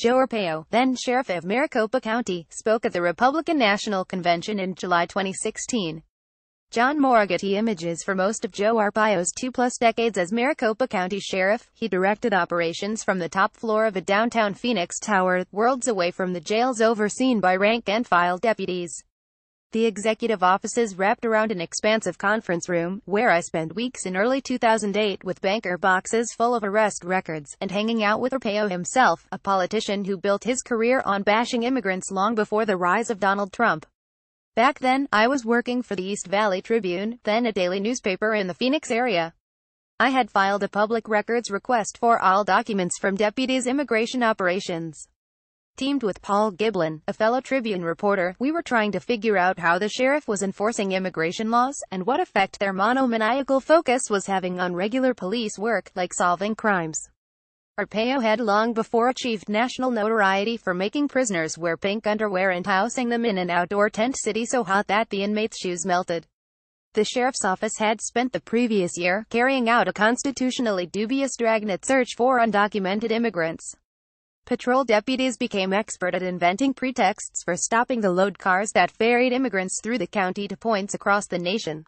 Joe Arpaio, then sheriff of Maricopa County, spoke at the Republican National Convention in July 2016. John Moragatti images for most of Joe Arpaio's 2+ decades as Maricopa County Sheriff, he directed operations from the top floor of a downtown Phoenix tower, worlds away from the jails overseen by rank-and-file deputies. The executive offices wrapped around an expansive conference room, where I spent weeks in early 2008 with banker boxes full of arrest records, and hanging out with Arpaio himself, a politician who built his career on bashing immigrants long before the rise of Donald Trump. Back then, I was working for the East Valley Tribune, then a daily newspaper in the Phoenix area. I had filed a public records request for all documents from deputies' immigration operations. Teamed with Paul Giblin, a fellow Tribune reporter, we were trying to figure out how the sheriff was enforcing immigration laws, and what effect their monomaniacal focus was having on regular police work, like solving crimes. Arpaio had long before achieved national notoriety for making prisoners wear pink underwear and housing them in an outdoor tent city so hot that the inmates' shoes melted. The sheriff's office had spent the previous year carrying out a constitutionally dubious dragnet search for undocumented immigrants. Patrol deputies became expert at inventing pretexts for stopping the load cars that ferried immigrants through the county to points across the nation.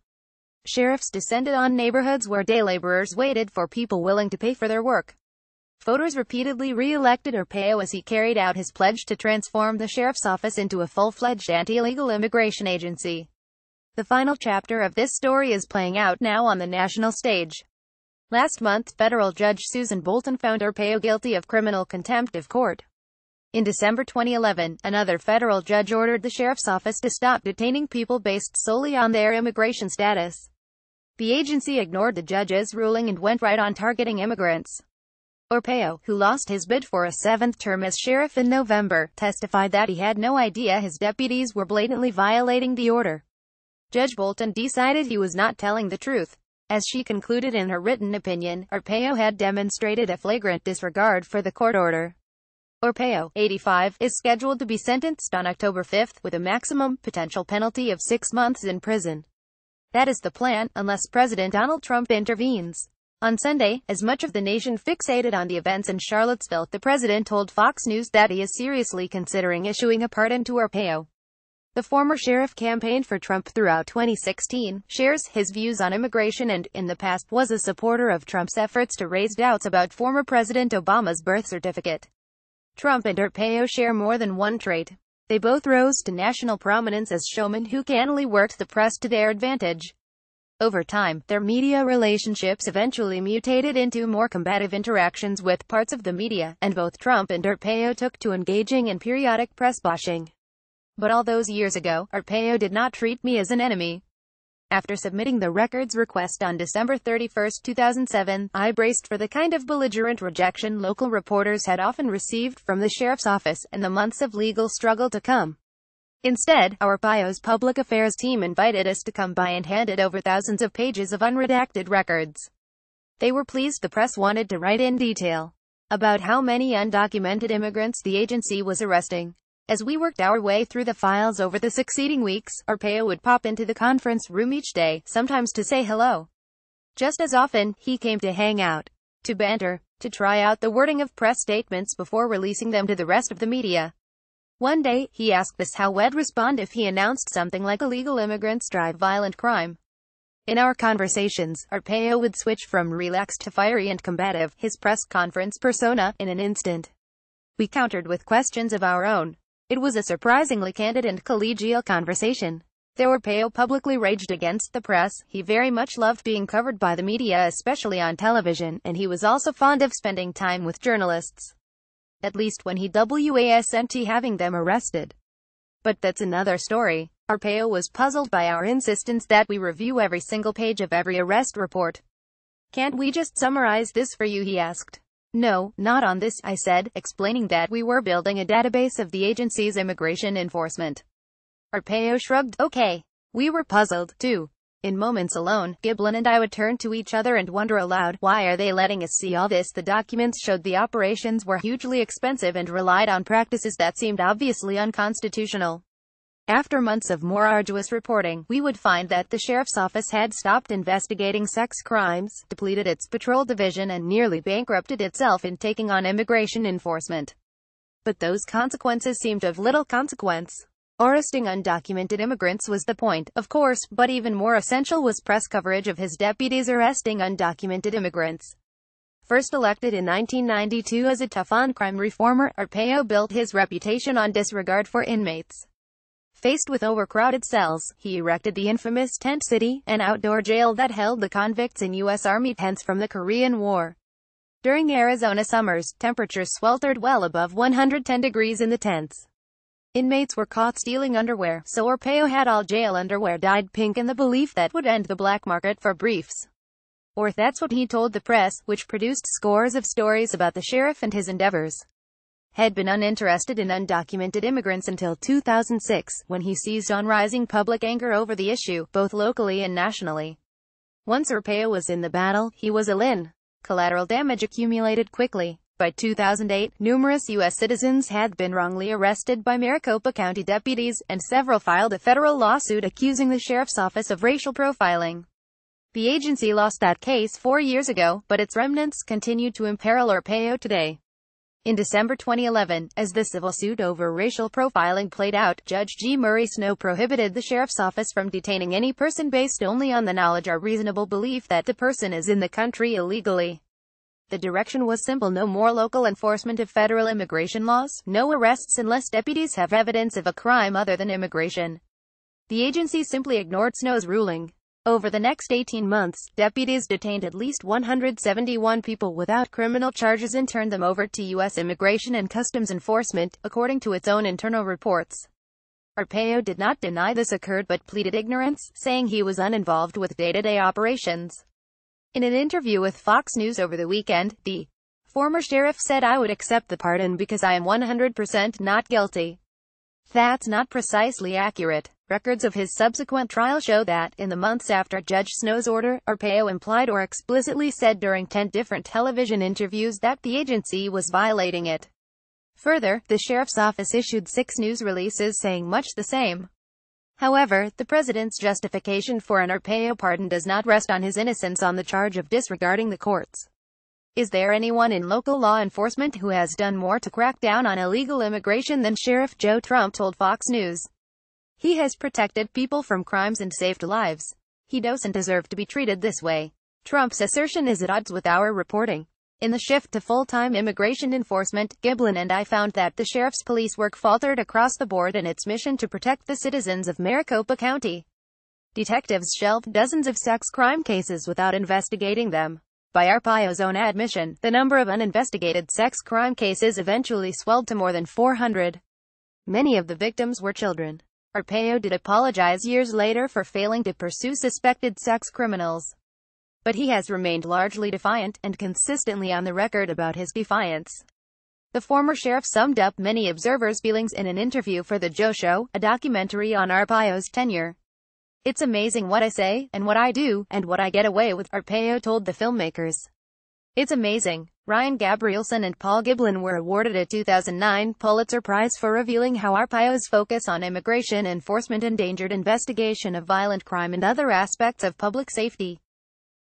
Sheriffs descended on neighborhoods where day laborers waited for people willing to pay for their work. Voters repeatedly re-elected Arpaio as he carried out his pledge to transform the sheriff's office into a full-fledged anti-illegal immigration agency. The final chapter of this story is playing out now on the national stage. Last month, federal judge Susan Bolton found Arpaio guilty of criminal contempt of court. In December 2011, another federal judge ordered the sheriff's office to stop detaining people based solely on their immigration status. The agency ignored the judge's ruling and went right on targeting immigrants. Arpaio, who lost his bid for a 7th term as sheriff in November, testified that he had no idea his deputies were blatantly violating the order. Judge Bolton decided he was not telling the truth. As she concluded in her written opinion, Arpaio had demonstrated a flagrant disregard for the court order. Arpaio, 85, is scheduled to be sentenced on October 5, with a maximum potential penalty of 6 months in prison. That is the plan, unless President Donald Trump intervenes. On Sunday, as much of the nation fixated on the events in Charlottesville, the president told Fox News that he is seriously considering issuing a pardon to Arpaio. The former sheriff campaigned for Trump throughout 2016, shares his views on immigration and, in the past, was a supporter of Trump's efforts to raise doubts about former President Obama's birth certificate. Trump and Arpaio share more than one trait. They both rose to national prominence as showmen who cannily worked the press to their advantage. Over time, their media relationships eventually mutated into more combative interactions with parts of the media, and both Trump and Arpaio took to engaging in periodic press bashing. But all those years ago, Arpaio did not treat me as an enemy. After submitting the records request on December 31, 2007, I braced for the kind of belligerent rejection local reporters had often received from the sheriff's office, and the months of legal struggle to come. Instead, Arpaio's public affairs team invited us to come by and handed over thousands of pages of unredacted records. They were pleased the press wanted to write in detail about how many undocumented immigrants the agency was arresting. As we worked our way through the files over the succeeding weeks, Arpaio would pop into the conference room each day, sometimes to say hello. Just as often, he came to hang out, to banter, to try out the wording of press statements before releasing them to the rest of the media. One day, he asked us how we'd respond if he announced something like illegal immigrants drive violent crime. In our conversations, Arpaio would switch from relaxed to fiery and combative, his press conference persona, in an instant. We countered with questions of our own. It was a surprisingly candid and collegial conversation. Though Arpaio publicly raged against the press, he very much loved being covered by the media, especially on television, and he was also fond of spending time with journalists. At least when he wasn't having them arrested. But that's another story. Arpaio was puzzled by our insistence that we review every single page of every arrest report. "Can't we just summarize this for you?" he asked. "No, not on this," I said, explaining that we were building a database of the agency's immigration enforcement. Arpaio shrugged. Okay. We were puzzled, too. In moments alone, Giblin and I would turn to each other and wonder aloud, why are they letting us see all this? The documents showed the operations were hugely expensive and relied on practices that seemed obviously unconstitutional. After months of more arduous reporting, we would find that the sheriff's office had stopped investigating sex crimes, depleted its patrol division, and nearly bankrupted itself in taking on immigration enforcement. But those consequences seemed of little consequence. Arresting undocumented immigrants was the point, of course, but even more essential was press coverage of his deputies arresting undocumented immigrants. First elected in 1992 as a tough-on-crime reformer, Arpaio built his reputation on disregard for inmates. Faced with overcrowded cells, he erected the infamous Tent City, an outdoor jail that held the convicts in U.S. Army tents from the Korean War. During Arizona summers, temperatures sweltered well above 110 degrees in the tents. Inmates were caught stealing underwear, so Arpaio had all jail underwear dyed pink in the belief that would end the black market for briefs. Or that's what he told the press, which produced scores of stories about the sheriff and his endeavors. Had been uninterested in undocumented immigrants until 2006, when he seized on rising public anger over the issue, both locally and nationally. Once Arpaio was in the battle, he was all in. Collateral damage accumulated quickly. By 2008, numerous U.S. citizens had been wrongly arrested by Maricopa County deputies, and several filed a federal lawsuit accusing the sheriff's office of racial profiling. The agency lost that case 4 years ago, but its remnants continue to imperil Arpaio today. In December 2011, as the civil suit over racial profiling played out, Judge G. Murray Snow prohibited the sheriff's office from detaining any person based only on the knowledge or reasonable belief that the person is in the country illegally. The direction was simple: no more local enforcement of federal immigration laws, no arrests unless deputies have evidence of a crime other than immigration. The agency simply ignored Snow's ruling. Over the next 18 months, deputies detained at least 171 people without criminal charges and turned them over to U.S. Immigration and Customs Enforcement, according to its own internal reports. Arpaio did not deny this occurred but pleaded ignorance, saying he was uninvolved with day-to-day operations. In an interview with Fox News over the weekend, the former sheriff said, "I would accept the pardon because I am 100% not guilty." That's not precisely accurate. Records of his subsequent trial show that, in the months after Judge Snow's order, Arpaio implied or explicitly said during 10 different television interviews that the agency was violating it. Further, the sheriff's office issued 6 news releases saying much the same. However, the president's justification for an Arpaio pardon does not rest on his innocence on the charge of disregarding the courts. Is there anyone in local law enforcement who has done more to crack down on illegal immigration than Sheriff Joe Trump told Fox News? He has protected people from crimes and saved lives. He doesn't deserve to be treated this way. Trump's assertion is at odds with our reporting. In the shift to full-time immigration enforcement, Giblin and I found that the sheriff's police work faltered across the board in its mission to protect the citizens of Maricopa County. Detectives shelved dozens of sex crime cases without investigating them. By Arpaio's own admission, the number of uninvestigated sex crime cases eventually swelled to more than 400. Many of the victims were children. Arpaio did apologize years later for failing to pursue suspected sex criminals. But he has remained largely defiant, and consistently on the record about his defiance. The former sheriff summed up many observers' feelings in an interview for The Joe Show, a documentary on Arpaio's tenure. "It's amazing what I say, and what I do, and what I get away with," Arpaio told the filmmakers. "It's amazing." Ryan Gabrielson and Paul Giblin were awarded a 2009 Pulitzer Prize for revealing how Arpaio's focus on immigration enforcement endangered investigation of violent crime and other aspects of public safety.